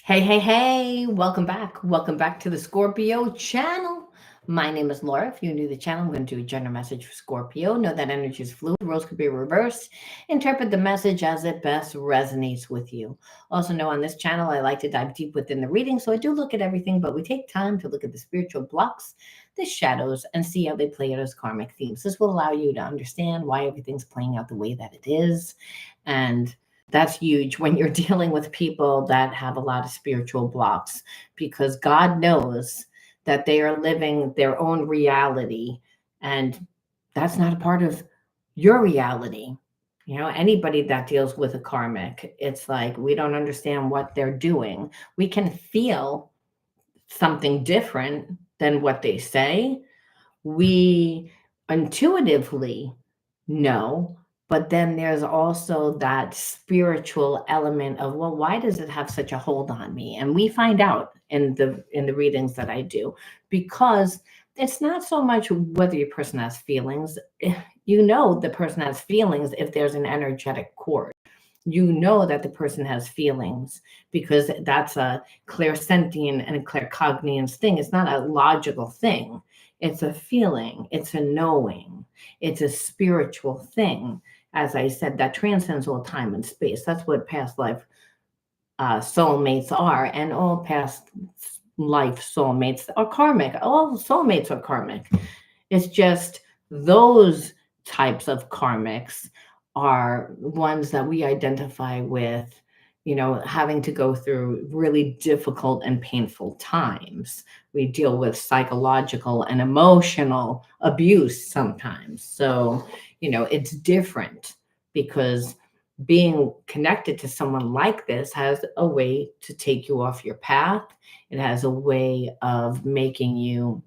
Hey, hey, hey, welcome back. Welcome back to the Scorpio channel. My name is Laura. If you're new to the channel, I'm going to do a general message for Scorpio. Know that energy is fluid, roles could be reversed. Interpret the message as it best resonates with you. Also, know on this channel, I like to dive deep within the reading, so I do look at everything, but we take time to look at the spiritual blocks, the shadows, and see how they play out as karmic themes. This will allow you to understand why everything's playing out the way that it is. And that's huge when you're dealing with people that have a lot of spiritual blocks because God knows that they are living their own reality and that's not a part of your reality. Anybody that deals with a karmic, it's like we don't understand what they're doing. We can feel something different than what they say. We intuitively know, but then there's also that spiritual element of, well, why does it have such a hold on me? And we find out in the readings that I do, because it's not so much whether your person has feelings. You know the person has feelings if there's an energetic cord. You know that the person has feelings because that's a clairsentient and a claircognizance thing. It's not a logical thing. It's a feeling, it's a knowing, it's a spiritual thing. As I said, that transcends all time and space. That's what past life soulmates are, and all past life soulmates are karmic. All soulmates are karmic. It's just those types of karmics are ones that we identify with, having to go through really difficult and painful times. We deal with psychological and emotional abuse sometimes. So, it's different because being connected to someone like this has a way to take you off your path. It has a way of making you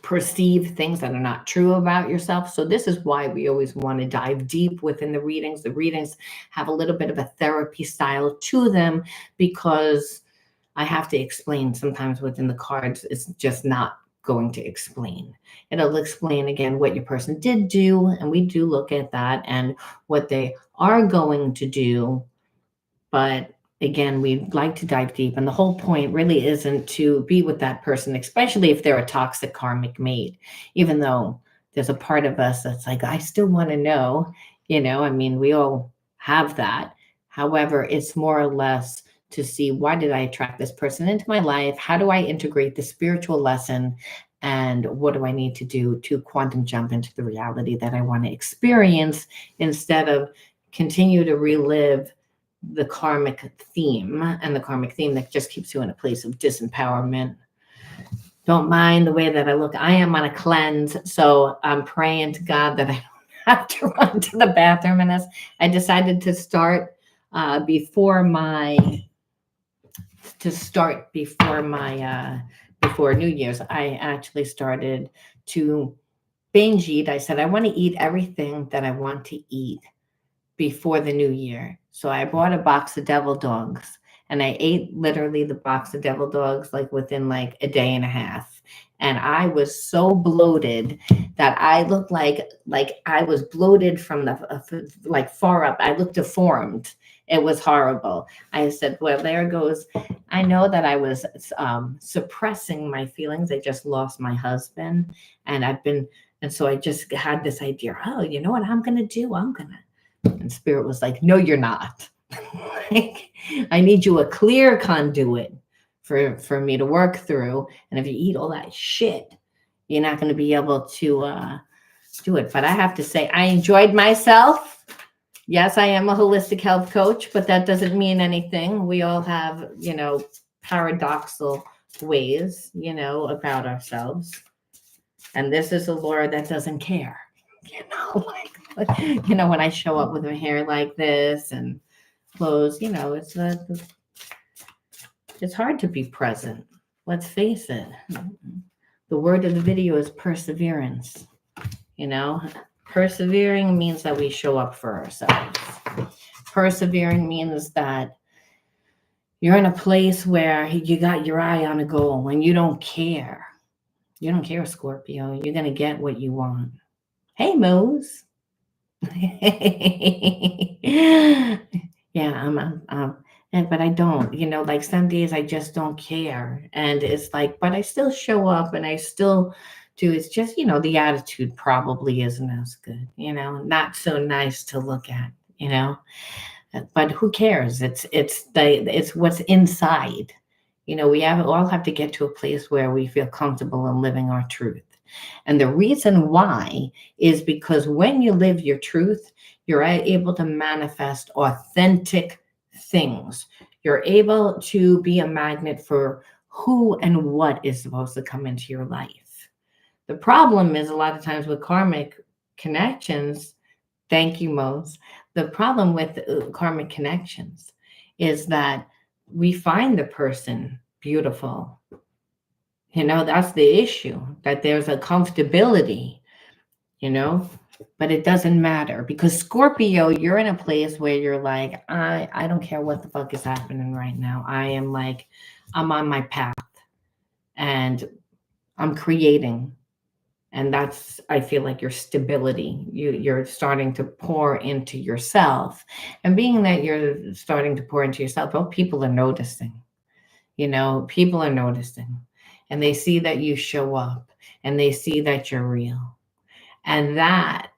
perceive things that are not true about yourself. So this is why we always want to dive deep within the readings. The readings have a little bit of a therapy style to them because I have to explain sometimes within the cards. It's just not going to explain. It'll explain again what your person did do, and we do look at that and what they are going to do. But again, we'd like to dive deep. And the whole point really isn't to be with that person, especially if they're a toxic karmic mate, even though there's a part of us that's like, I still want to know, I mean, we all have that. However, it's more or less to see, why did I attract this person into my life? How do I integrate the spiritual lesson? And what do I need to do to quantum jump into the reality that I want to experience instead of continue to relive the karmic theme, and the karmic theme that just keeps you in a place of disempowerment. Don't mind the way that I look. I am on a cleanse, so I'm praying to God that I don't have to run to the bathroom. And as I decided to start before my before New Year's, I actually started to binge eat. I said I want to eat everything that I want to eat before the new year. So I bought a box of devil dogs and I ate literally the box of devil dogs like within like a day and a half. And I was so bloated that I looked like I was bloated from the like far up. I looked deformed. It was horrible. I said, well, there goes. I know that I was suppressing my feelings. I just lost my husband, and so I just had this idea. Oh, you know what I'm gonna do? And spirit was like, no, you're not. Like, I need you a clear conduit for me to work through. And if you eat all that shit, you're not going to be able to do it. But I have to say, I enjoyed myself. Yes, I am a holistic health coach, but that doesn't mean anything. We all have, paradoxical ways, about ourselves. And this is a Laura that doesn't care, like when I show up with my hair like this and clothes, it's hard to be present. Let's face it. The word of the video is perseverance. Persevering means that we show up for ourselves. Persevering means that you're in a place where you got your eye on a goal and you don't care. You don't care, Scorpio. You're going to get what you want. Hey, Moose. Yeah, but I don't, like some days I just don't care. And it's like, but I still show up and I still do. It's just, the attitude probably isn't as good, not so nice to look at, you know. But who cares? It's what's inside. We all have to get to a place where we feel comfortable in living our truth. And the reason why is because when you live your truth, you're able to manifest authentic things. You're able to be a magnet for who and what is supposed to come into your life. The problem is a lot of times with karmic connections. Thank you, Mose. The problem with karmic connections is that we find the person beautiful. That's the issue, that there's a comfortability, you know, but it doesn't matter because Scorpio, you're in a place where you're like, I don't care what the fuck is happening right now. I'm on my path and I'm creating. And that's, I feel like, your stability. You're starting to pour into yourself, and being that you're starting to pour into yourself, well, people are noticing. People are noticing, and they see that you show up, and they see that you're real, and that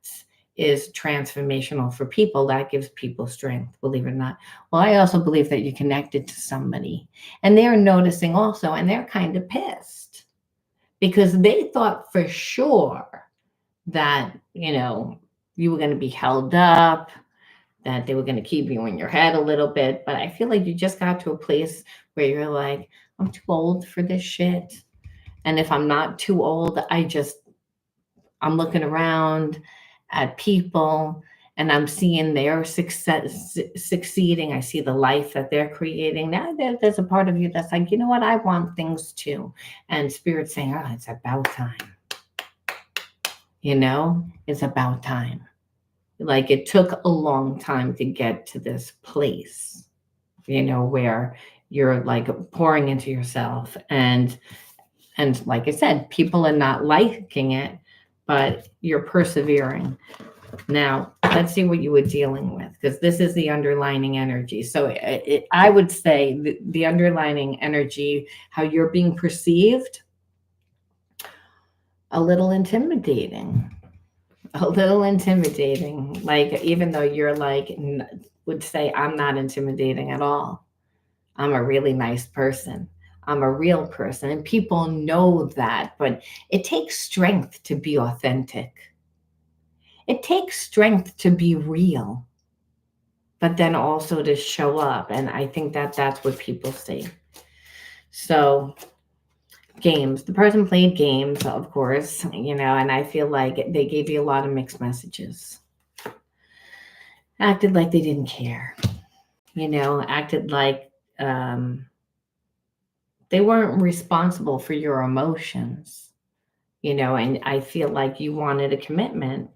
is transformational for people. That gives people strength, believe it or not. Well, I also believe that you're connected to somebody, and they're noticing also, and they're kind of pissed because they thought for sure that, you were going to be held up, that they were going to keep you in your head a little bit. But I feel like you just got to a place where you're like, I'm too old for this shit. And if I'm not too old, I'm looking around at people and I'm seeing their success succeeding. I see the life that they're creating. Now there's a part of you that's like, you know what? I want things too. And Spirit's saying, oh, it's about time. It's about time. Like it took a long time to get to this place, where you're like pouring into yourself and like I said, people are not liking it, but you're persevering. Now, let's see what you were dealing with, because this is the underlining energy. So I would say the underlining energy, how you're being perceived, a little intimidating. A little intimidating. Like, even though you're like, would say, I'm not intimidating at all. I'm a really nice person. I'm a real person. And people know that, but it takes strength to be authentic. It takes strength to be real, but then also to show up. And I think that that's what people see. So, games. The person played games, of course, and I feel like they gave you a lot of mixed messages. Acted like they didn't care, acted like they weren't responsible for your emotions, and I feel like you wanted a commitment.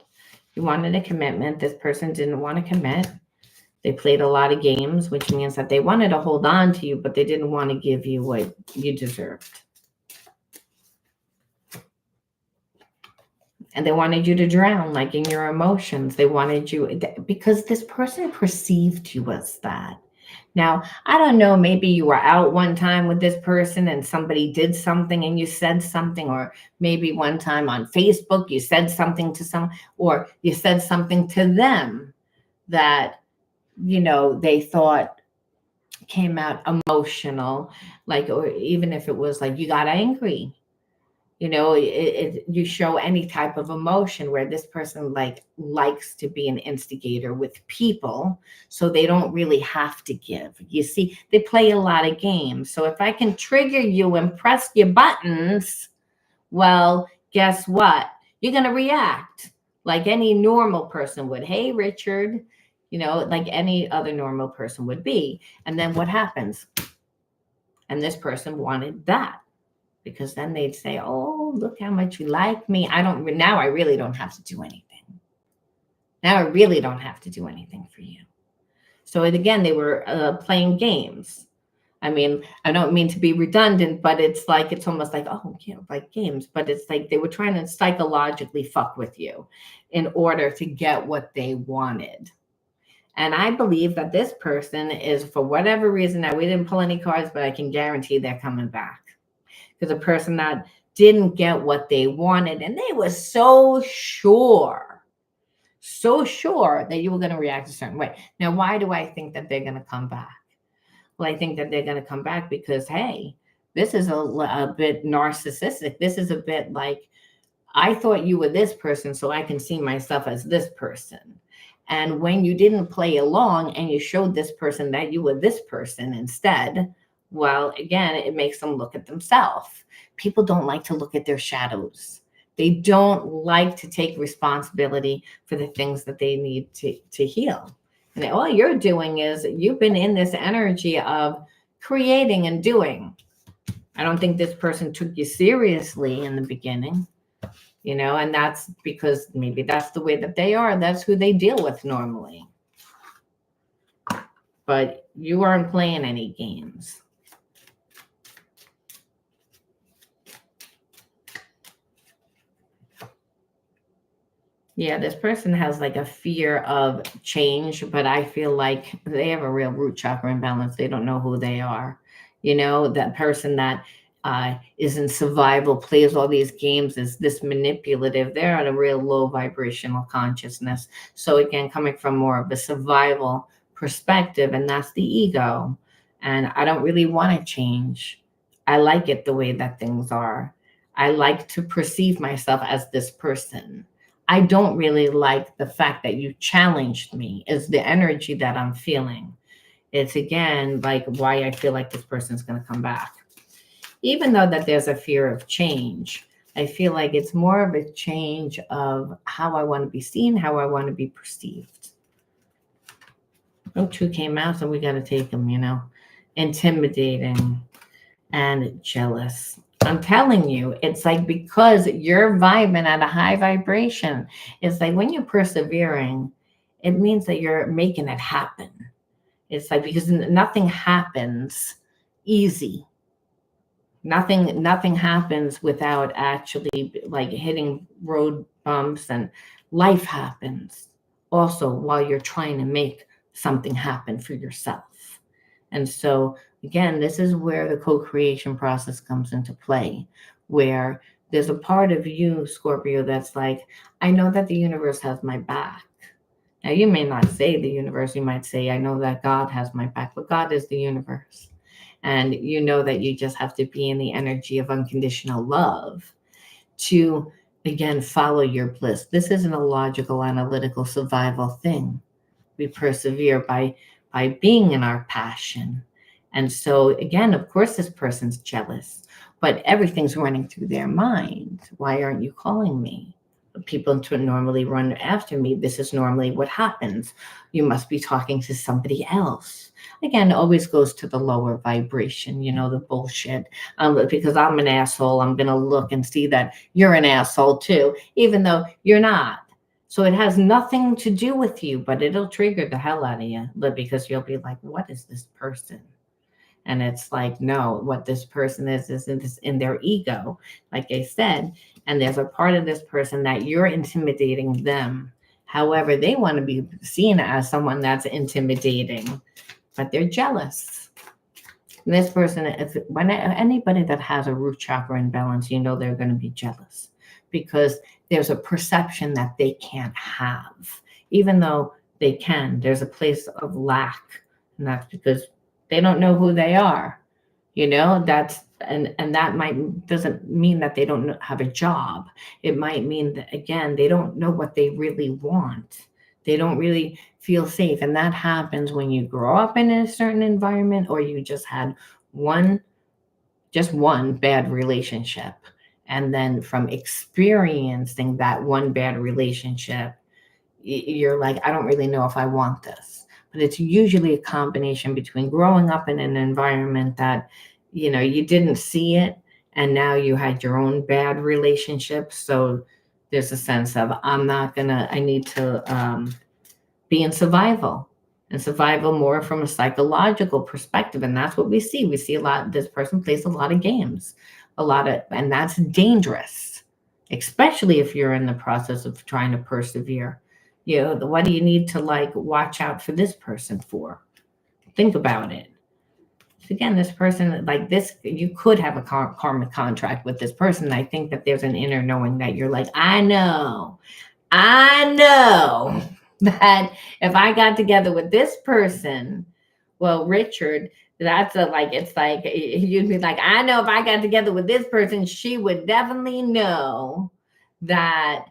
You wanted a commitment. This person didn't want to commit. They played a lot of games, which means that they wanted to hold on to you, but they didn't want to give you what you deserved. And they wanted you to drown, like, in your emotions. They wanted you, because this person perceived you as that. Now, I don't know, maybe you were out one time with this person and somebody did something and you said something, or maybe one time on Facebook you said something to someone, or you said something to them that, they thought came out emotional, like, or even if it was like you got angry. You show any type of emotion where this person likes to be an instigator with people, so they don't really have to give. You see, they play a lot of games. So if I can trigger you and press your buttons, well, guess what? You're going to react like any normal person would. Hey, Richard, like any other normal person would be. And then what happens? And this person wanted that. Because then they'd say, oh, look how much you like me. Now I really don't have to do anything. Now I really don't have to do anything for you. So again, they were playing games. I mean, I don't mean to be redundant, but it's almost like, oh, like games. But it's like they were trying to psychologically fuck with you in order to get what they wanted. And I believe that this person is, for whatever reason, that we didn't pull any cards, but I can guarantee they're coming back. Because a person that didn't get what they wanted, and they were so sure that you were going to react a certain way. Now, why do I think that they're going to come back? Well, I think that they're going to come back because, hey, this is a bit narcissistic. This is a bit like, I thought you were this person, so I can see myself as this person. And when you didn't play along and you showed this person that you were this person instead, well, again, it makes them look at themselves. People don't like to look at their shadows. They don't like to take responsibility for the things that they need to heal. And all you're doing is you've been in this energy of creating and doing. I don't think this person took you seriously in the beginning, and that's because maybe that's the way that they are. That's who they deal with normally. But you aren't playing any games. Yeah, this person has like a fear of change, but I feel like they have a real root chakra imbalance. They don't know who they are. That person that is in survival, plays all these games, is this manipulative. They're at a real low vibrational consciousness. So again, coming from more of a survival perspective, and that's the ego. And I don't really want to change. I like it the way that things are. I like to perceive myself as this person. I don't really like the fact that you challenged me, is the energy that I'm feeling. It's again, like why I feel like this person's going to come back. Even though that there's a fear of change, I feel like it's more of a change of how I want to be seen, how I want to be perceived. Oh, two came out, so we got to take them, intimidating and jealous. I'm telling you, it's like because you're vibing at a high vibration. It's like when you're persevering, it means that you're making it happen. It's like because nothing happens easy. Nothing happens without actually like hitting road bumps, and life happens also while you're trying to make something happen for yourself. And so again, this is where the co-creation process comes into play, where there's a part of you, Scorpio, that's like, I know that the universe has my back. Now, you may not say the universe, you might say, I know that God has my back, but God is the universe. And you know that you just have to be in the energy of unconditional love to, again, follow your bliss. This isn't a logical, analytical survival thing. We persevere by being in our passion. And so, again, of course, this person's jealous, but everything's running through their mind. Why aren't you calling me? People normally run after me. This is normally what happens. You must be talking to somebody else. Again, it always goes to the lower vibration, the bullshit. Because I'm an asshole, I'm going to look and see that you're an asshole too, even though you're not. So it has nothing to do with you, but it'll trigger the hell out of you because you'll be like, what is this person? And it's like, no, what this person is in their ego, like I said. And there's a part of this person that you're intimidating them. However, they want to be seen as someone that's intimidating, but they're jealous. And this person, when anybody that has a root chakra imbalance, they're going to be jealous because there's a perception that they can't have, even though they can. There's a place of lack, and that's because they don't know who they are. That's and that doesn't mean that they don't have a job. It might mean that, again, they don't know what they really want. They don't really feel safe. And that happens when you grow up in a certain environment, or you just had one bad relationship. And then from experiencing that one bad relationship, you're like, I don't really know if I want this. But it's usually a combination between growing up in an environment that, you didn't see it, and now you had your own bad relationship. So there's a sense of, I need to be in survival, and survival more from a psychological perspective. And that's what we see. We see a lot, this person plays a lot of games, and that's dangerous, especially if you're in the process of trying to persevere. What do you need to like watch out for this person for? Think about it. So again, this person, like this, you could have a karmic contract with this person. I think that there's an inner knowing that you're like, I know that if I got together with this person, well, Richard, that's a like, it's like, you'd be like, I know if I got together with this person, she would definitely know that,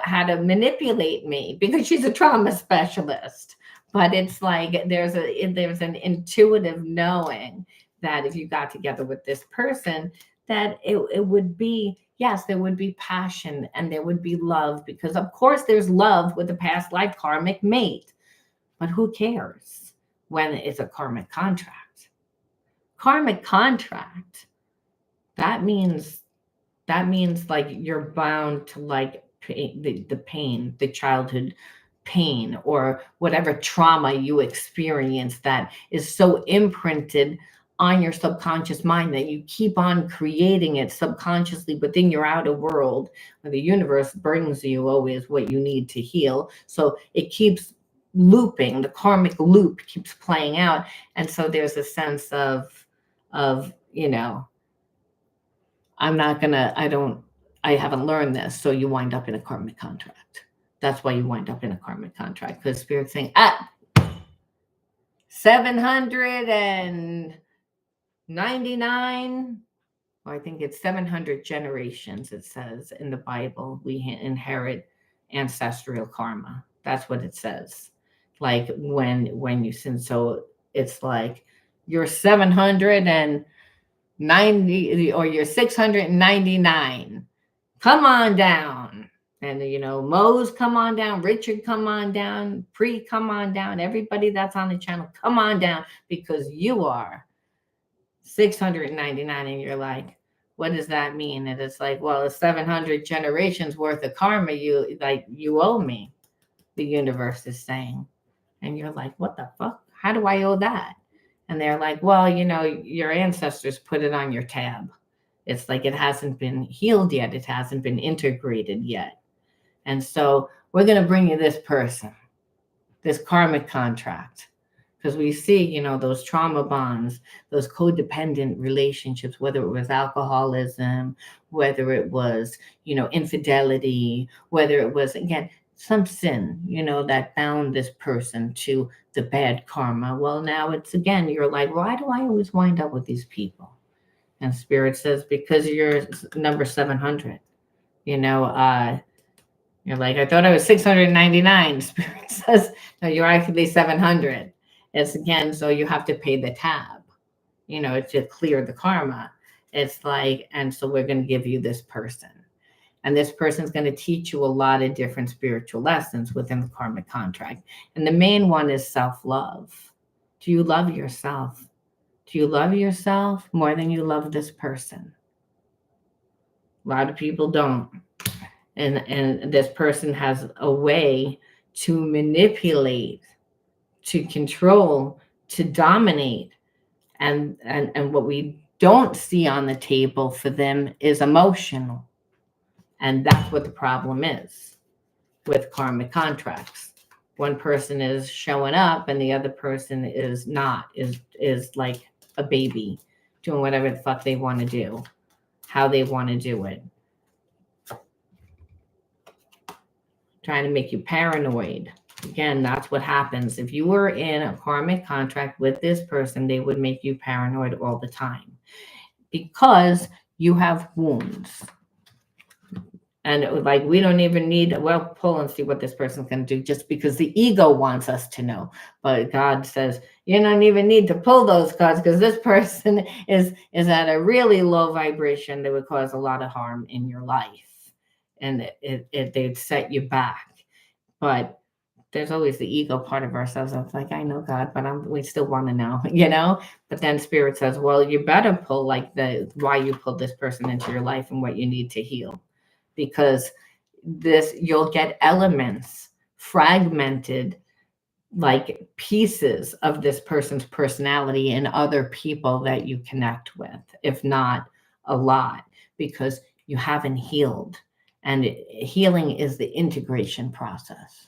how to manipulate me because she's a trauma specialist. But it's like there's an intuitive knowing that if you got together with this person, that it would be, yes, there would be passion and there would be love, because of course there's love with a past life karmic mate. But who cares when it's a karmic contract? Karmic contract, that means like you're bound to like the pain, the childhood pain, or whatever trauma you experience that is so imprinted on your subconscious mind that you keep on creating it subconsciously within your outer world, where the universe brings you always what you need to heal. So it keeps looping, the karmic loop keeps playing out. And so there's a sense of I haven't learned this. So you wind up in a karmic contract. That's why you wind up in a karmic contract, because Spirit's saying, 799, or I think it's 700 generations, it says in the Bible, we inherit ancestral karma. That's what it says. Like when you sin. So it's like you're 790 or you're 699. Come on down. And Mose, come on down. Richard, come on down. Pre, come on down. Everybody that's on the channel, come on down, because you are 699. And you're like, what does that mean? And it's like, well, it's 700 generations worth of karma you owe me, the universe is saying. And you're like, what the fuck? How do I owe that? And they're like, well, your ancestors put it on your tab. It's like it hasn't been healed yet. It hasn't been integrated yet. And so we're going to bring you this person, this karmic contract, because we see, those trauma bonds, those codependent relationships, whether it was alcoholism, whether it was, infidelity, whether it was, again, some sin, that bound this person to the bad karma. Well, now it's, again, you're like, why do I always wind up with these people? And Spirit says, because you're number 700, you're like, I thought I was 699. Spirit says, no, you're actually 700. It's, again, so you have to pay the tab, to clear the karma. It's like, and so we're going to give you this person. And this person's going to teach you a lot of different spiritual lessons within the karmic contract. And the main one is self-love. Do you love yourself? Do you love yourself more than you love this person? A lot of people don't. And this person has a way to manipulate, to control, to dominate. And what we don't see on the table for them is emotional. And that's what the problem is with karmic contracts. One person is showing up and the other person is not, is like a baby doing whatever the fuck they want to do, how they want to do it. Trying to make you paranoid. Again, that's what happens. If you were in a karmic contract with this person, they would make you paranoid all the time because you have wounds. And like, we don't even need, well, pull and see what this person's going to do, just because the ego wants us to know. But God says, you don't even need to pull those cards, because this person is at a really low vibration that would cause a lot of harm in your life. And they'd set you back. But there's always the ego part of ourselves. I was like, I know God, but we still want to know, But then Spirit says, well, you better pull like why you pulled this person into your life and what you need to heal. Because you'll get elements, fragmented, like pieces of this person's personality and other people that you connect with, if not a lot, because you haven't healed. And healing is the integration process.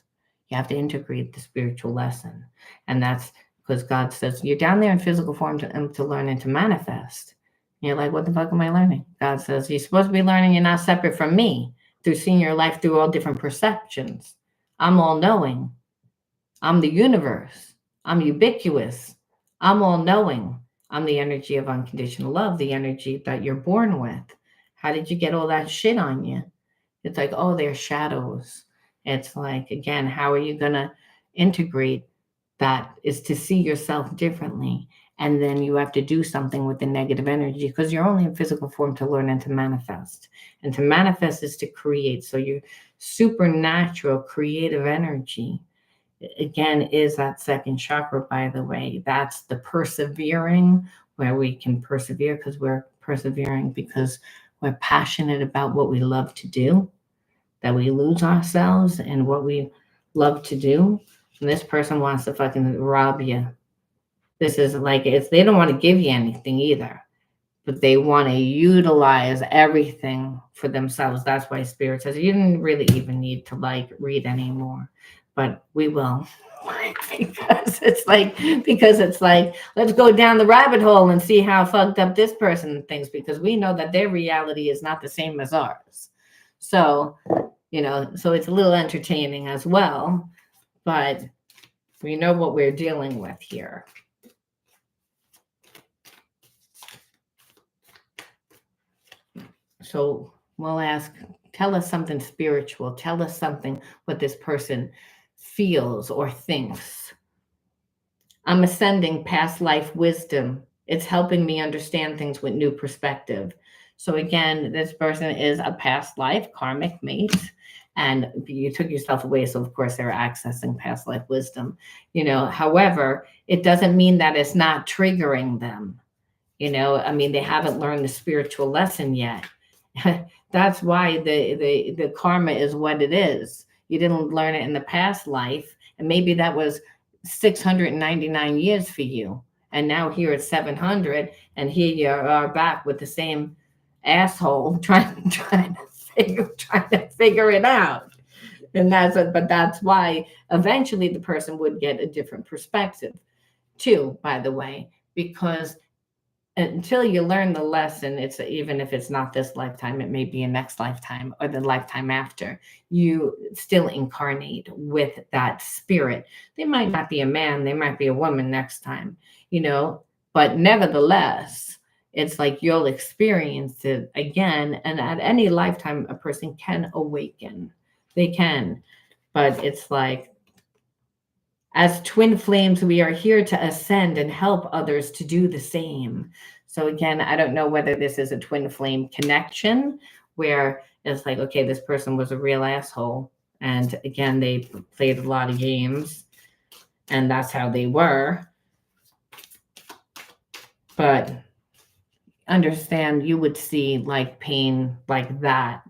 You have to integrate the spiritual lesson. And that's because God says, you're down there in physical form to learn and to manifest. And you're like, what the fuck am I learning? God says, you're supposed to be learning you're not separate from me through seeing your life through all different perceptions. I'm all knowing. I'm the universe. I'm ubiquitous. I'm all knowing. I'm the energy of unconditional love, the energy that you're born with. How did you get all that shit on you? It's like, oh, they're shadows. It's like, again, how are you going to integrate that is to see yourself differently. And then you have to do something with the negative energy because you're only in physical form to learn and to manifest. And to manifest is to create. So your supernatural creative energy, again, is that second chakra, by the way. That's the persevering, where we can persevere because we're persevering because we're passionate about what we love to do, that we lose ourselves in what we love to do. And this person wants to fucking rob you. This is like, they don't want to give you anything either, but they want to utilize everything for themselves. That's why Spirit says you didn't really even need to like read anymore, but we will. because it's like, let's go down the rabbit hole and see how fucked up this person thinks, because we know that their reality is not the same as ours. So, so it's a little entertaining as well, but we know what we're dealing with here. So we'll ask, tell us something spiritual. Tell us something what this person feels or thinks. I'm ascending past life wisdom. It's helping me understand things with new perspective. So again, this person is a past life karmic mate, and you took yourself away. So of course they're accessing past life wisdom, however, it doesn't mean that it's not triggering them. They haven't learned the spiritual lesson yet. That's why the karma is what it is. You didn't learn it in the past life, and maybe that was 699 years for you, and now here it's 700, and here you are back with the same asshole trying to figure it out. And that's why eventually the person would get a different perspective too, by the way, because until you learn the lesson, it's, even if it's not this lifetime, it may be a next lifetime or the lifetime after, you still incarnate with that spirit. They might not be a man, they might be a woman next time, but nevertheless, it's like you'll experience it again. And at any lifetime, a person can awaken. They can, but it's like, as twin flames, we are here to ascend and help others to do the same. So again, I don't know whether this is a twin flame connection where it's like, okay, this person was a real asshole. And again, they played a lot of games and that's how they were. But understand, you would see like pain like that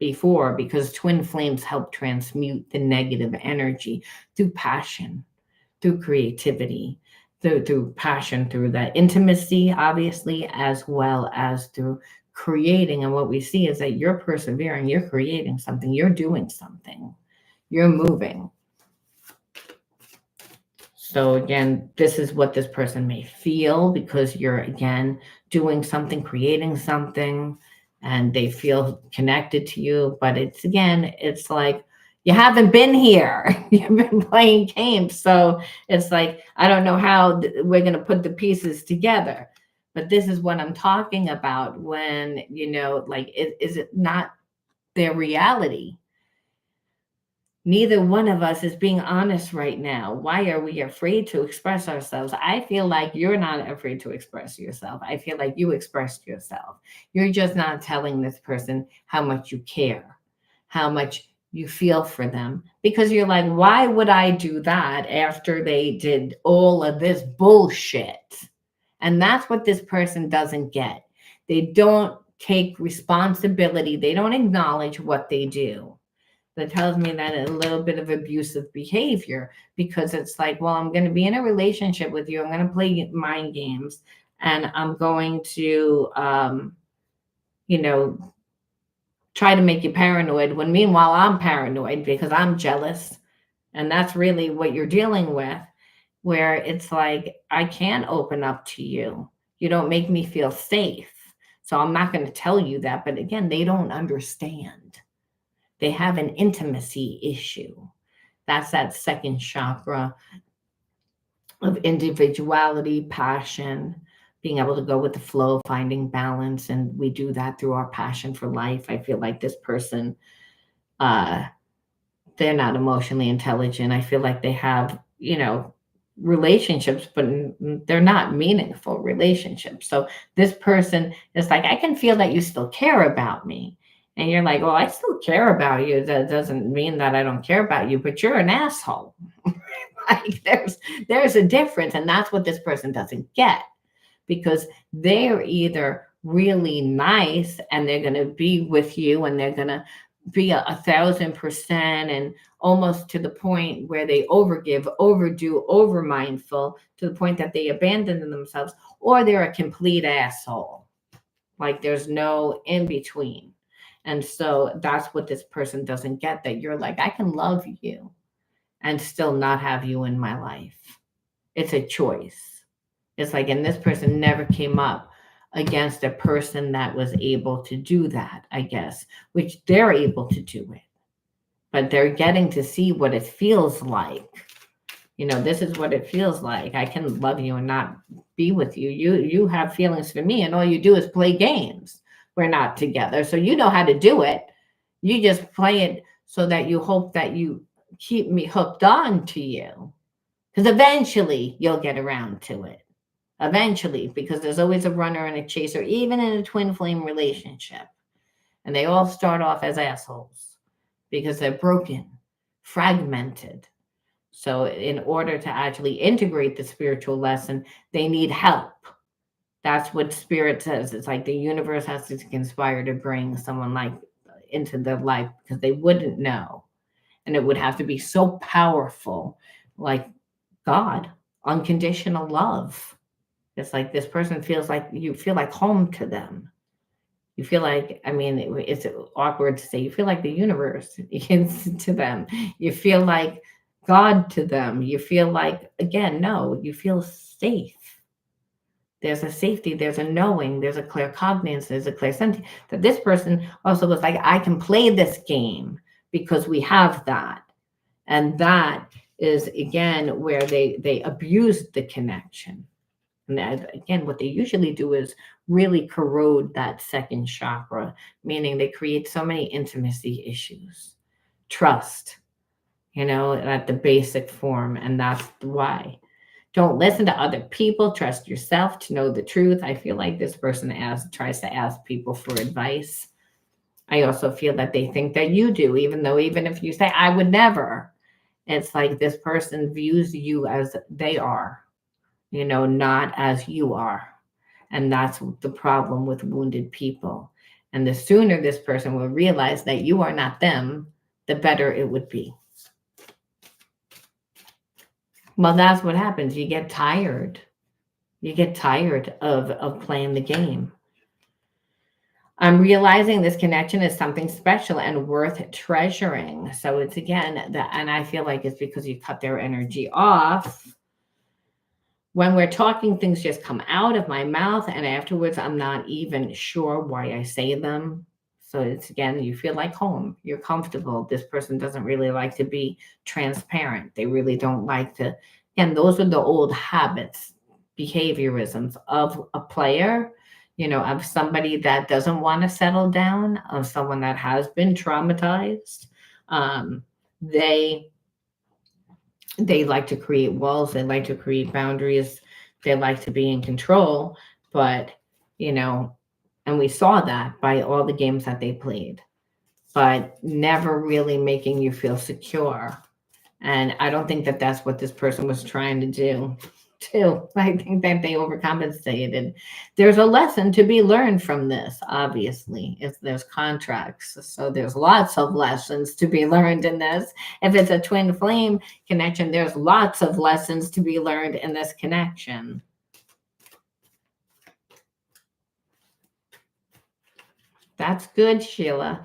before, because twin flames help transmute the negative energy through passion, through creativity, through passion, through that intimacy, obviously, as well as through creating. And what we see is that you're persevering, you're creating something, you're doing something, you're moving. So again, this is what this person may feel, because you're, again, doing something, creating something, and they feel connected to you. But it's, again, it's like, you haven't been here. You've been playing games. So it's like, I don't know how we're going to put the pieces together. But this is what I'm talking about when, like, is it not their reality? Neither one of us is being honest right now. Why are we afraid to express ourselves? I feel like you're not afraid to express yourself. I feel like you expressed yourself. You're just not telling this person how much you care, how much you feel for them, because you're like, why would I do that after they did all of this bullshit? And that's what this person doesn't get. They don't take responsibility. They don't acknowledge what they do. That tells me that a little bit of abusive behavior, because it's like, well, I'm going to be in a relationship with you. I'm going to play mind games, and I'm going to, try to make you paranoid, when meanwhile I'm paranoid because I'm jealous. And that's really what you're dealing with, where it's like, I can't open up to you. You don't make me feel safe. So I'm not going to tell you that. But again, they don't understand. They have an intimacy issue. That's that second chakra of individuality, passion, being able to go with the flow, finding balance. And we do that through our passion for life. I feel like this person, uh, they're not emotionally intelligent. I feel like they have, relationships, but they're not meaningful relationships. So this person is like, I can feel that you still care about me. And you're like, well, I still care about you. That doesn't mean that I don't care about you, but you're an asshole. Like there's a difference. And that's what this person doesn't get, because they're either really nice and they're going to be with you and they're going to be 1,000% and almost to the point where they overgive, overdo, over mindful to the point that they abandon themselves, or they're a complete asshole. Like there's no in between. And so that's what this person doesn't get, that you're like, I can love you and still not have you in my life. It's a choice. It's like, and this person never came up against a person that was able to do that, I guess, which they're able to do it. But they're getting to see what it feels like. This is what it feels like. I can love you and not be with you. You have feelings for me, and all you do is play games. We're not together. So you know how to do it. You just play it so that you hope that you keep me hooked on to you. Because eventually you'll get around to it. Eventually, because there's always a runner and a chaser, even in a twin flame relationship. And they all start off as assholes because they're broken, fragmented. So in order to actually integrate the spiritual lesson, they need help. That's what spirit says. It's like the universe has to conspire to bring someone like into their life, because they wouldn't know. And it would have to be so powerful, like God, unconditional love. It's like this person feels like you feel like home to them. You feel like, I mean, it's awkward to say, you feel like the universe is to them. You feel like God to them. You feel like, again, no, you feel safe. There's a safety, there's a knowing, there's a clear cognizance, there's a clear sense that this person also was like, I can play this game because we have that. And that is, again, where they abuse the connection. And again, what they usually do is really corrode that second chakra, meaning they create so many intimacy issues, trust, at the basic form. And that's why. Don't listen to other people. Trust yourself to know the truth. I feel like this person tries to ask people for advice. I also feel that they think that you do, even if you say, I would never, it's like this person views you as they are, not as you are. And that's the problem with wounded people. And the sooner this person will realize that you are not them, the better it would be. Well, that's what happens. You get tired. You get tired of playing the game. I'm realizing this connection is something special and worth treasuring. So it's again that, and I feel like it's because you cut their energy off. When we're talking, things just come out of my mouth, and afterwards, I'm not even sure why I say them. So it's again, you feel like home. You're comfortable. This person doesn't really like to be transparent. They really don't like to. Again, those are the old habits, behaviorisms of a player, of somebody that doesn't want to settle down, of someone that has been traumatized. They like to create walls, they like to create boundaries, they like to be in control, but and we saw that by all the games that they played, but never really making you feel secure. And I don't think that that's what this person was trying to do too. I think that they overcompensated. There's a lesson to be learned from this, obviously. If there's contracts, so there's lots of lessons to be learned in this. If it's a twin flame connection, there's lots of lessons to be learned in this connection. That's good, Sheila.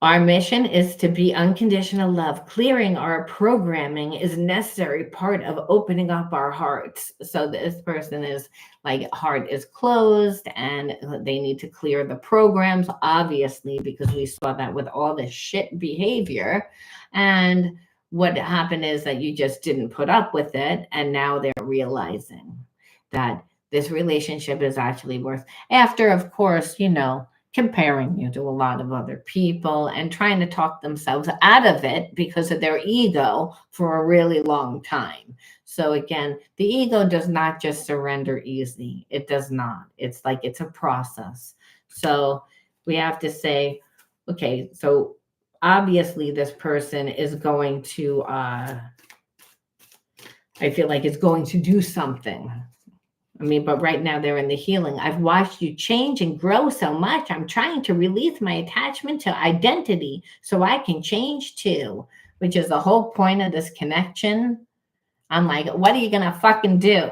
Our mission is to be unconditional love. Clearing our programming is a necessary part of opening up our hearts. So this person is like, heart is closed and they need to clear the programs, obviously, because we saw that with all this shit behavior. And what happened is that you just didn't put up with it. And now they're realizing that this relationship is actually worth, after, of course, comparing you to a lot of other people and trying to talk themselves out of it because of their ego for a really long time. So again, the ego does not just surrender easy. It does not. It's like it's a process. So we have to say, okay, so obviously this person is going to I feel like it's going to do something. I mean, but right now they're in the healing. I've watched you change and grow so much. I'm trying to release my attachment to identity so I can change too, which is the whole point of this connection. I'm like, what are you going to fucking do?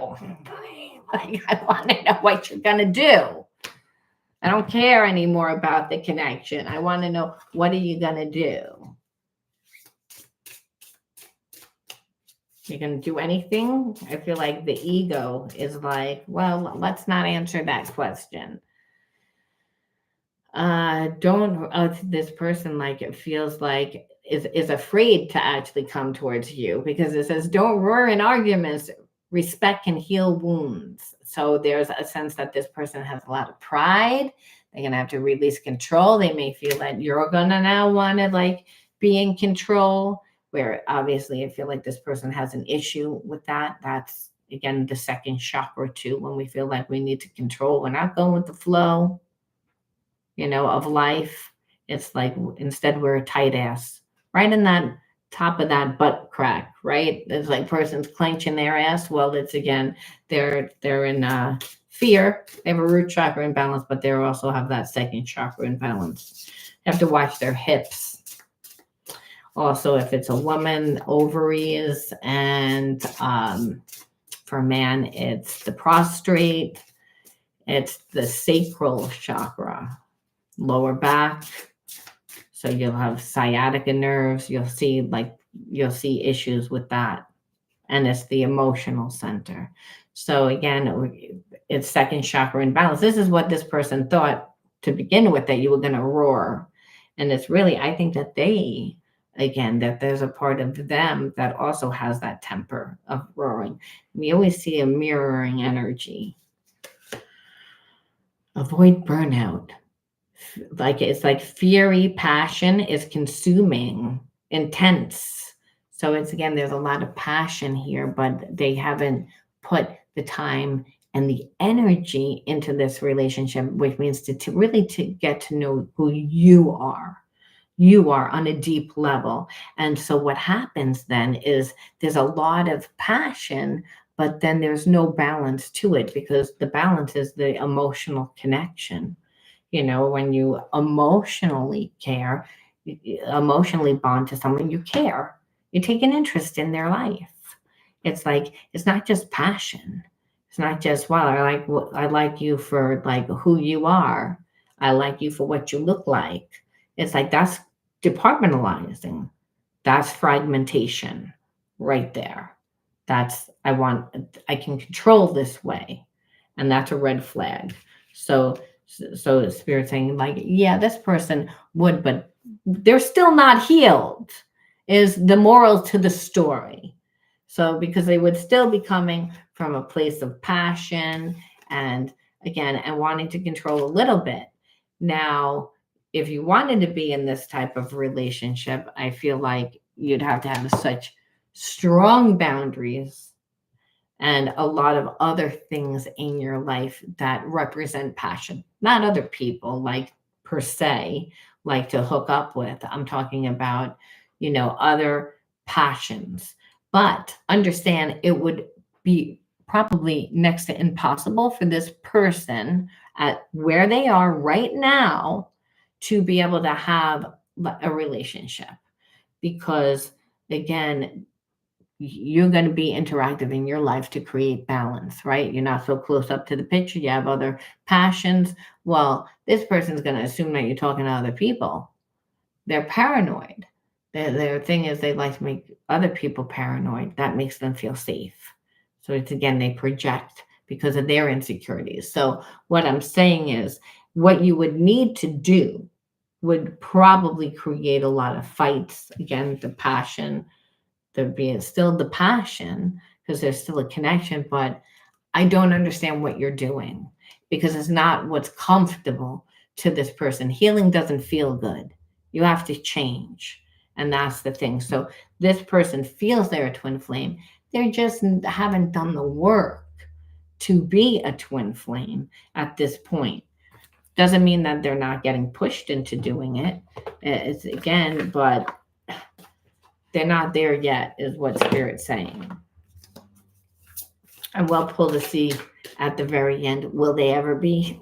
Like, I want to know what you're going to do. I don't care anymore about the connection. I want to know, what are you going to do? You're going to do anything? I feel like the ego is like, well, let's not answer that question. This person, like, it feels like is afraid to actually come towards you, because it says, don't roar in arguments, respect can heal wounds. So there's a sense that this person has a lot of pride. They're going to have to release control. They may feel that you're going to now want to like be in control, where obviously I feel like this person has an issue with that. That's, again, the second chakra too, when we feel like we need to control. We're not going with the flow, of life. It's like, instead we're a tight ass, right in that top of that butt crack, right? It's like person's clenching their ass. Well, it's, again, they're in fear. They have a root chakra imbalance, but they also have that second chakra imbalance. They have to watch their hips. Also, if it's a woman, ovaries, and for a man, it's the prostate, it's the sacral chakra, lower back. So you'll have sciatica nerves. You'll see issues with that. And it's the emotional center. So again, it's second chakra imbalance. This is what this person thought to begin with, that you were going to roar. And it's really, I think that that there's a part of them that also has that temper of roaring. We always see a mirroring energy. Avoid burnout. Like, it's like fury, passion is consuming, intense. So it's, again, there's a lot of passion here, but they haven't put the time and the energy into this relationship, which means to really to get to know who you are. You are on a deep level. And so what happens then is there's a lot of passion, but then there's no balance to it, because the balance is the emotional connection. When you emotionally care, emotionally bond to someone, you care. You take an interest in their life. It's like, it's not just passion. It's not just, well, I like you for like who you are. I like you for what you look like. It's like, that's departmentalizing. That's fragmentation right there. That's, I can control this way. And that's a red flag. So Spirit saying, like, yeah, this person would, but they're still not healed, is the moral to the story. So because they would still be coming from a place of passion and, again, and wanting to control a little bit. Now, if you wanted to be in this type of relationship, I feel like you'd have to have such strong boundaries and a lot of other things in your life that represent passion, not other people, like, per se, like to hook up with. I'm talking about, other passions. But understand, it would be probably next to impossible for this person at where they are right now to be able to have a relationship, because, again, you're going to be interactive in your life to create balance, right? You're not so close up to the picture. You have other passions. Well, this person's going to assume that you're talking to other people. they're paranoid. Their thing is they like to make other people paranoid. That makes them feel safe. So it's again, they project because of their insecurities. So what I'm saying is what you would need to do would probably create a lot of fights. Again, the passion, there being still the passion because there's still a connection, but I don't understand what you're doing because it's not what's comfortable to this person. Healing doesn't feel good. You have to change. And that's the thing. So this person feels they're a twin flame. They just haven't done the work to be a twin flame at this point. Doesn't mean that they're not getting pushed into doing it. It's again, but they're not there yet, is what Spirit's saying. I will pull to see at the very end, will they ever be?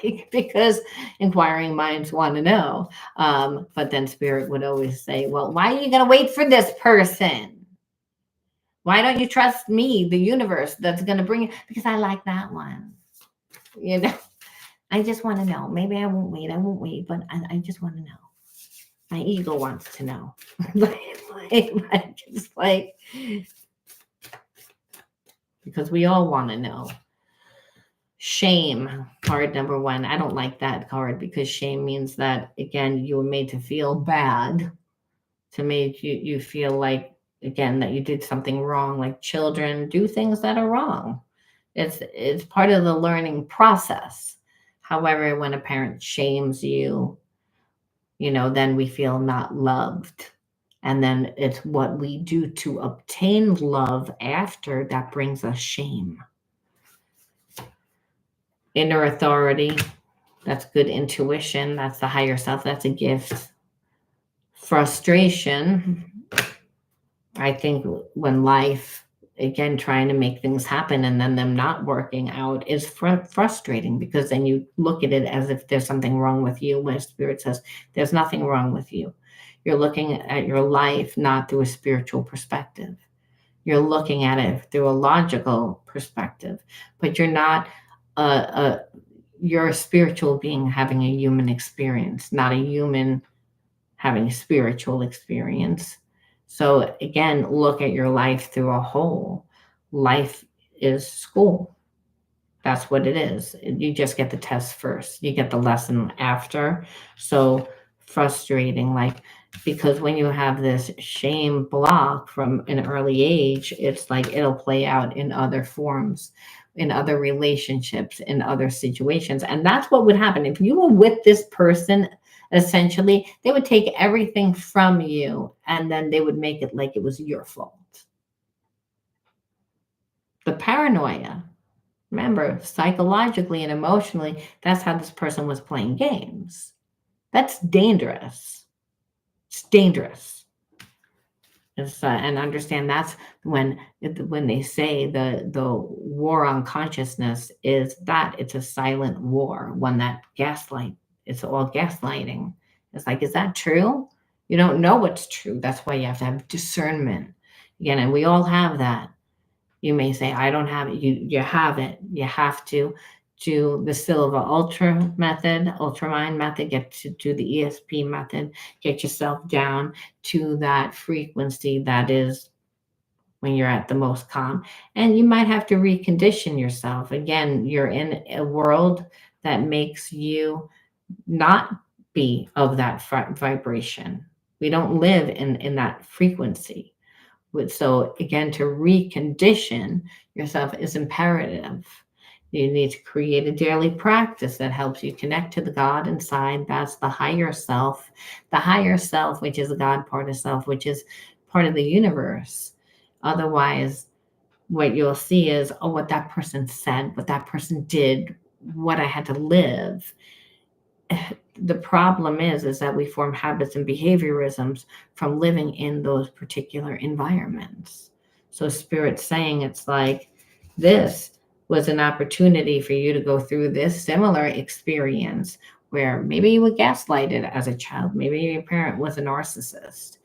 Like, because inquiring minds want to know. But then Spirit would always say, well, why are you going to wait for this person? Why don't you trust me, the universe, that's going to bring it? Because I like that one. You know, I just want to know. Maybe I won't wait, but I just want to know. My ego wants to know. Because we all want to know. Shame, card number 1. I don't like that card because shame means that, again, you were made to feel bad, to make you feel like, again, that you did something wrong. Like children do things that are wrong. It's part of the learning process. However, when a parent shames you, then we feel not loved. And then it's what we do to obtain love after that brings us shame. Inner authority, that's good intuition. That's the higher self. That's a gift. Frustration, I think when life, again, trying to make things happen and then them not working out is frustrating because then you look at it as if there's something wrong with you, when Spirit says there's nothing wrong with you. You're looking at your life not through a spiritual perspective. You're looking at it through a logical perspective, but you're not you're a spiritual being having a human experience, not a human having a spiritual experience. So again, look at your life through a whole. Life is school. That's what it is. You just get the test first. You get the lesson after. So frustrating, because when you have this shame block from an early age, it's like it'll play out in other forms, in other relationships, in other situations. And that's what would happen. If you were with this person, essentially, they would take everything from you and then they would make it like it was your fault. The paranoia, remember, psychologically and emotionally, that's how this person was playing games. That's dangerous. It's dangerous. And understand that's when they say the war on consciousness is that it's a silent war, one that gaslight. It's all gaslighting. It's like, is that true? You don't know what's true. That's why you have to have discernment. Again, and we all have that. You may say, I don't have it. You have it. You have to do the Silva Ultramind method, get to do the ESP method, get yourself down to that frequency that is when you're at the most calm. And you might have to recondition yourself. Again, you're in a world that makes you not be of that vibration. We don't live in that frequency. So again, to recondition yourself is imperative. You need to create a daily practice that helps you connect to the God inside. That's the higher self, which is the God part of self, which is part of the universe. Otherwise, what you'll see is, what that person said, what that person did, what I had to live. The problem is that we form habits and behaviorisms from living in those particular environments. So Spirit's saying it's like, this was an opportunity for you to go through this similar experience where maybe you were gaslighted as a child. Maybe your parent was a narcissist,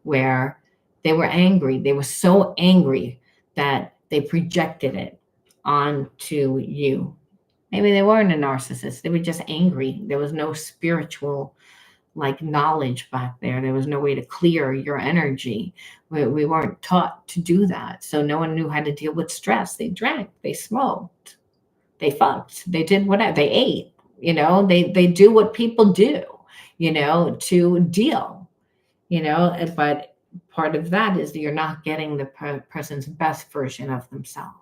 where they were angry. They were so angry that they projected it onto you. Maybe they weren't a narcissist. They were just angry. There was no spiritual like knowledge back there. There was no way to clear your energy. We weren't taught to do that. So no one knew how to deal with stress. They drank, they smoked, they fucked, they did whatever, they ate, they do what people do, to deal, but part of that is you're not getting the person's best version of themselves.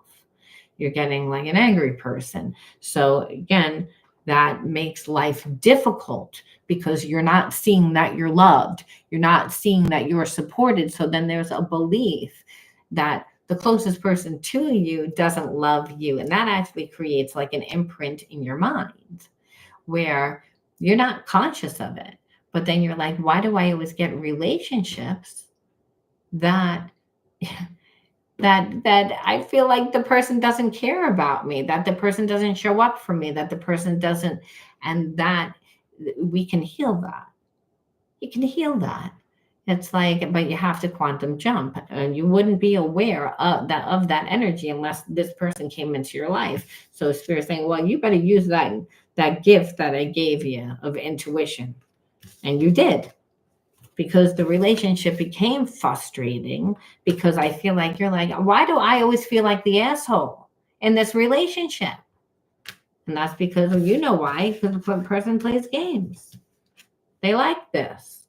You're getting like an angry person. So again, that makes life difficult because you're not seeing that you're loved. You're not seeing that you're supported. So then there's a belief that the closest person to you doesn't love you. And that actually creates like an imprint in your mind where you're not conscious of it. But then you're like, why do I always get relationships that I feel like the person doesn't care about me, that the person doesn't show up for me, that the person doesn't, and that we can heal that. You can heal that. It's like, but you have to quantum jump, and you wouldn't be aware of that energy unless this person came into your life. So Spirit's saying, well, you better use that gift that I gave you of intuition, and you did. Because the relationship became frustrating because I feel like you're like, why do I always feel like the asshole in this relationship? And that's because you know why, because the person plays games. They like this.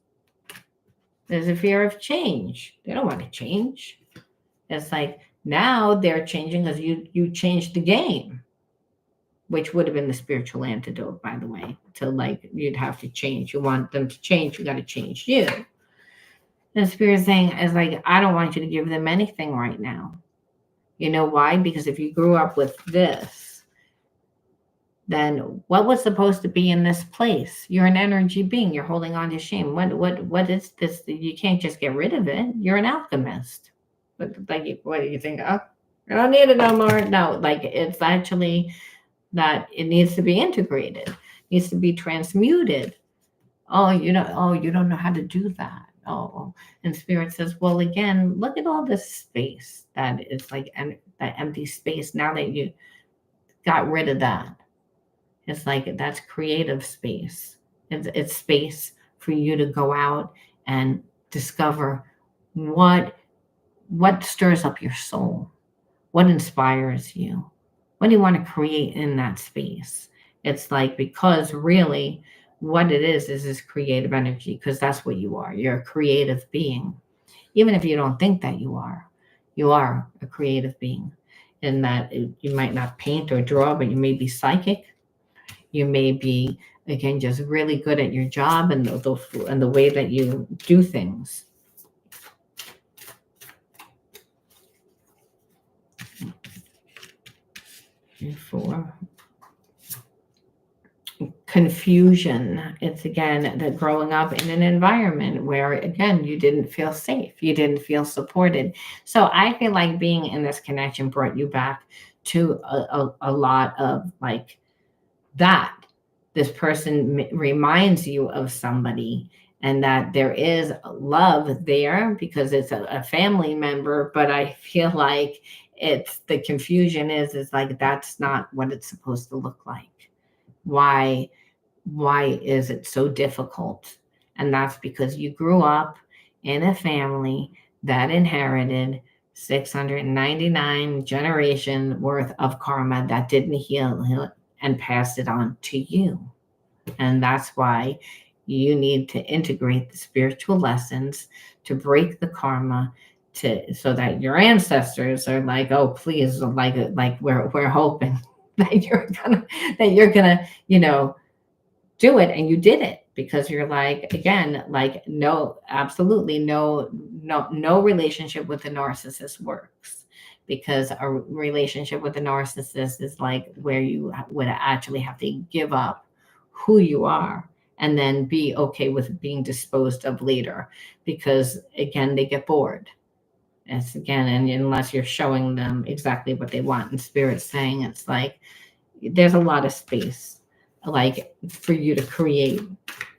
There's a fear of change. They don't want to change. It's like now they're changing because you changed the game, which would have been the spiritual antidote, by the way, to like you'd have to change. You want them to change, you got to change you. The Spirit saying is like, I don't want you to give them anything right now. You know why? Because if you grew up with this, then what was supposed to be in this place? You're an energy being. You're holding on to shame. What is this? You can't just get rid of it. You're an alchemist. But like, what do you think? Oh, I don't need it no more. No, like it's actually that it needs to be integrated. It needs to be transmuted. Oh, you don't know how to do that. Oh, and Spirit says, well, again, look at all this space that is like that empty space. Now that you got rid of that, it's like that's creative space. It's space for you to go out and discover what stirs up your soul, what inspires you, what do you want to create in that space. It's like, because really what it is this creative energy, because that's what you are. You're a creative being. Even if you don't think that you are a creative being, in that you might not paint or draw, but you may be psychic. You may be, again, just really good at your job and the way that you do things. For confusion, it's again that growing up in an environment where again you didn't feel safe, you didn't feel supported. So I feel like being in this connection brought you back to a lot of like that this person reminds you of somebody, and that there is love there because it's a family member. But I feel like it's the confusion is like that's not what it's supposed to look like. Why is it so difficult? And that's because you grew up in a family that inherited 699 generation worth of karma that didn't heal and pass it on to you. And that's why you need to integrate the spiritual lessons to break the karma, so that your ancestors are like, oh, please, like we're hoping that you're gonna do it. And you did it, because you're like, again, like, no, absolutely no relationship with a narcissist works, because a relationship with a narcissist is like where you would actually have to give up who you are and then be okay with being disposed of later, because again, they get bored. It's again, and unless you're showing them exactly what they want. And Spirit's saying it's like there's a lot of space like for you to create.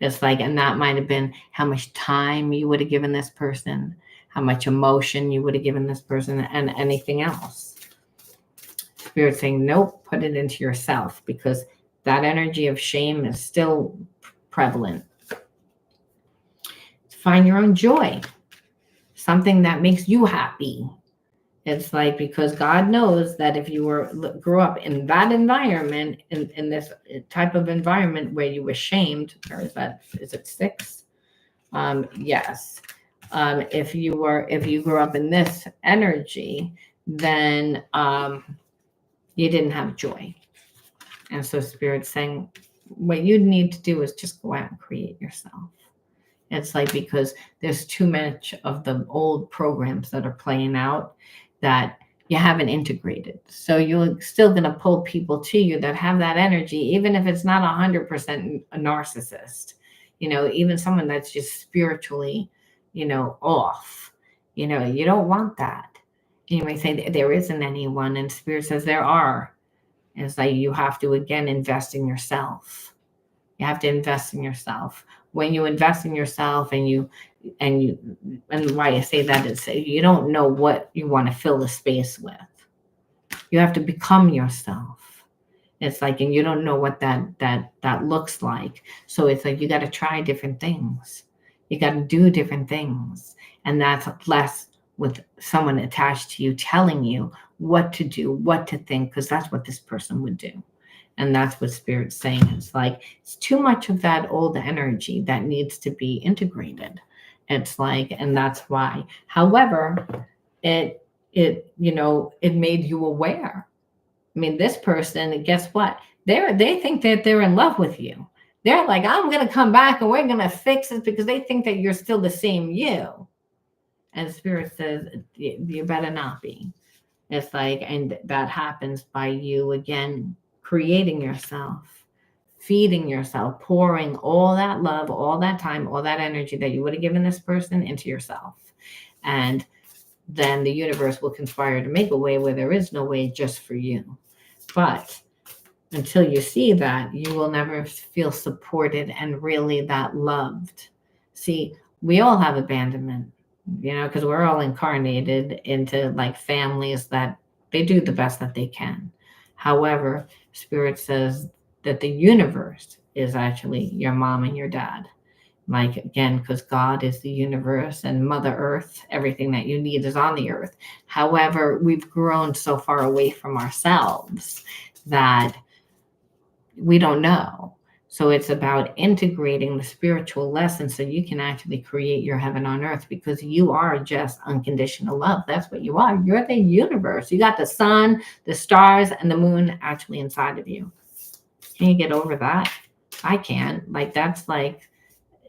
It's like, and that might have been how much time you would have given this person, how much emotion you would have given this person, and anything else. Spirit saying, nope, put it into yourself, because that energy of shame is still prevalent. find your own joy, something that makes you happy. It's like, because God knows that if you grew up in that environment, in this type of environment where you were shamed, or is it 6? Yes. If you grew up in this energy, then you didn't have joy. And so Spirit's saying, what you need to do is just go out and create yourself. It's like, because there's too much of the old programs that are playing out that you haven't integrated. So you're still going to pull people to you that have that energy, even if it's not 100% a narcissist, even someone that's just spiritually, off, you don't want that. You may say there isn't anyone, and Spirit says there are. And it's like, you have to, again, invest in yourself. You have to invest in yourself. When you invest in yourself, and why I say that is, you don't know what you want to fill the space with. You have to become yourself. It's like, and you don't know what that looks like. So it's like, you got to try different things. You got to do different things. And that's less with someone attached to you telling you what to do, what to think, because that's what this person would do. And that's what Spirit's saying. It's like, it's too much of that old energy that needs to be integrated. It's like, and that's why. However, it made you aware. I mean, this person, guess what? They think that they're in love with you. They're like, I'm going to come back and we're going to fix it, because they think that you're still the same you. And Spirit says, you better not be. It's like, and that happens by you, again, creating yourself, feeding yourself, pouring all that love, all that time, all that energy that you would have given this person into yourself. And then the universe will conspire to make a way where there is no way just for you. But until you see that, you will never feel supported and really that loved. See, we all have abandonment, because we're all incarnated into like families that they do the best that they can. However, Spirit says that the universe is actually your mom and your dad. Like, again, because God is the universe and Mother Earth, everything that you need is on the earth. However, we've grown so far away from ourselves that we don't know. So it's about integrating the spiritual lessons so you can actually create your heaven on earth, because you are just unconditional love. That's what you are. You're the universe. You got the sun, the stars, and the moon actually inside of you. Can you get over that? I can't. Like, that's like,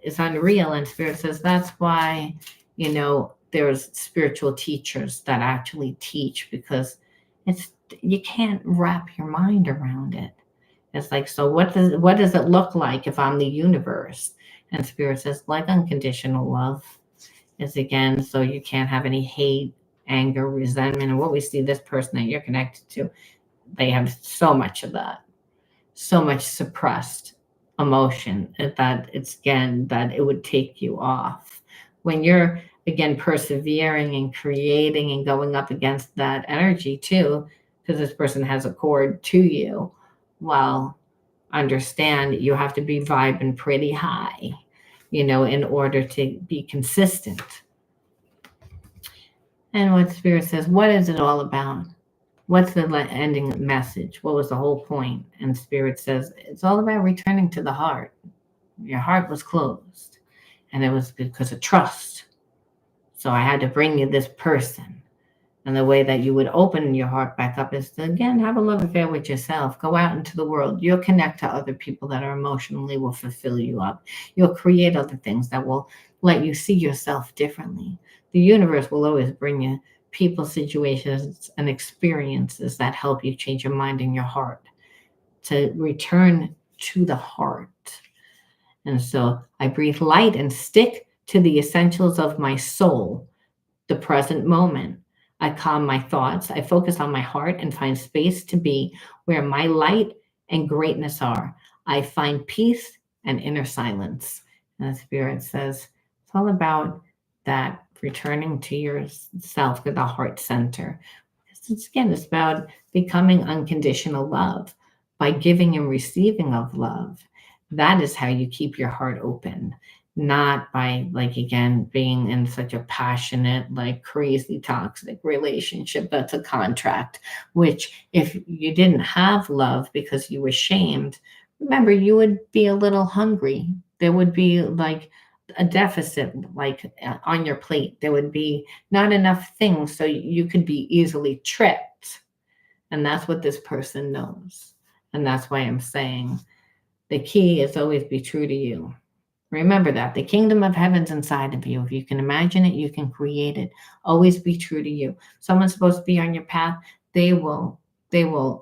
it's unreal. And Spirit says that's why, there's spiritual teachers that actually teach, because you can't wrap your mind around it. It's like, so what does it look like if I'm the universe? And Spirit says, like unconditional love is, again, so you can't have any hate, anger, resentment. And what we see, this person that you're connected to, they have so much of that, so much suppressed emotion that it's, again, that it would take you off. When you're, again, persevering and creating and going up against that energy too, because this person has a cord to you, well, understand you have to be vibing pretty high, in order to be consistent. And what Spirit says, what is it all about? What's the ending message? What was the whole point? And Spirit says, it's all about returning to the heart. Your heart was closed, and it was because of trust. So I had to bring you this person. And the way that you would open your heart back up is to, again, have a love affair with yourself. Go out into the world. You'll connect to other people that are emotionally will fulfill you up. You'll create other things that will let you see yourself differently. The universe will always bring you people, situations, and experiences that help you change your mind and your heart, to return to the heart. And so I breathe light and stick to the essentials of my soul, the present moment. I calm my thoughts. I focus on my heart and find space to be where my light and greatness are. I find peace and inner silence. And the Spirit says it's all about that, returning to yourself, to the heart center. It's about becoming unconditional love by giving and receiving of love. That is how you keep your heart open. not by, like, again, being in such a passionate, like crazy toxic relationship that's a contract, which if you didn't have love because you were shamed, remember, you would be a little hungry. There would be like a deficit, like on your plate. There would be not enough things so you could be easily tricked. And that's what this person knows. And that's why I'm saying the key is always be true to you. Remember that the kingdom of heaven's inside of you. If you can imagine it, you can create it. Always be true to you. Someone's supposed to be on your path. They will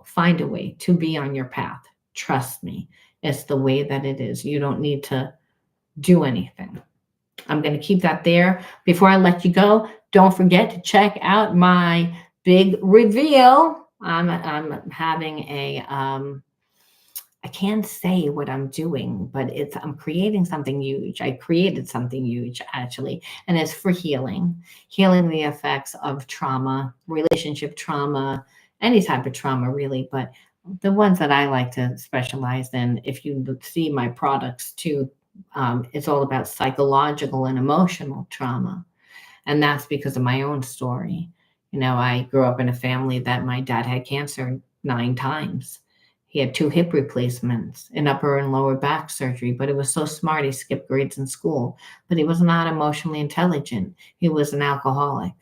find a way to be on your path. Trust me. It's the way that it is. You don't need to do anything. I'm going to keep that there. Before I let you go, don't forget to check out my big reveal. I'm having a I can't say what I'm doing, but I'm creating something huge. I created something huge actually, and it's for healing the effects of trauma, relationship trauma, any type of trauma really, but the ones that I like to specialize in, if you see my products too, it's all about psychological and emotional trauma. And that's because of my own story. I grew up in a family that my dad had cancer 9 times. He had 2 hip replacements, an upper and lower back surgery, but he was so smart he skipped grades in school. But he was not emotionally intelligent. He was an alcoholic.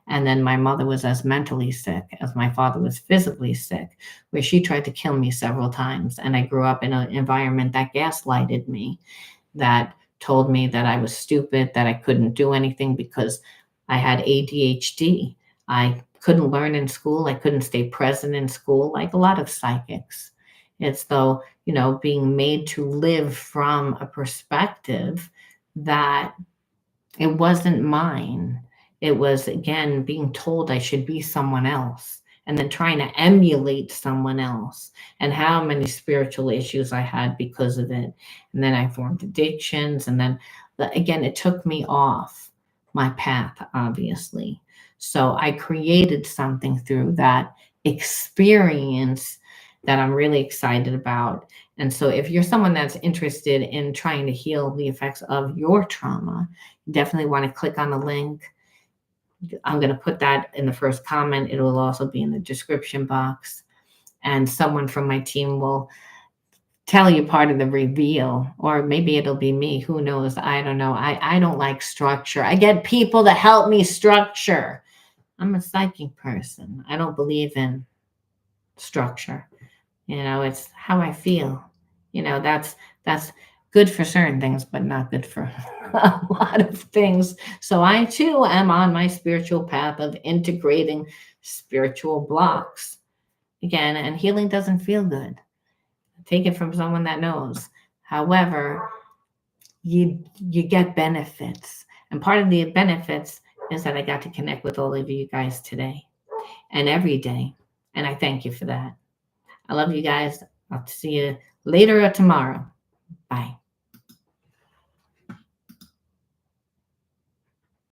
And then my mother was as mentally sick as my father was physically sick, where she tried to kill me several times. And I grew up in an environment that gaslighted me, that told me that I was stupid, that I couldn't do anything because I had ADHD. I couldn't learn in school. I couldn't stay present in school, like a lot of psychics. It's though, being made to live from a perspective that it wasn't mine. It was, again, being told I should be someone else and then trying to emulate someone else, and how many spiritual issues I had because of it. And then I formed addictions. And then, again, it took me off my path, obviously. So I created something through that experience that I'm really excited about. And so if you're someone that's interested in trying to heal the effects of your trauma, definitely want to click on the link. I'm going to put that in the first comment. It will also be in the description box. And someone from my team will tell you part of the reveal, or maybe it'll be me. Who knows? I don't know. I don't like structure. I get people to help me structure. I'm a psychic person. I don't believe in structure. It's how I feel. That's good for certain things, but not good for a lot of things. So I too am on my spiritual path of integrating spiritual blocks. Again, and healing doesn't feel good. Take it from someone that knows. However, you get benefits. And part of the benefits is that I got to connect with all of you guys today and every day. And I thank you for that. I love you guys. I'll see you later or tomorrow. Bye.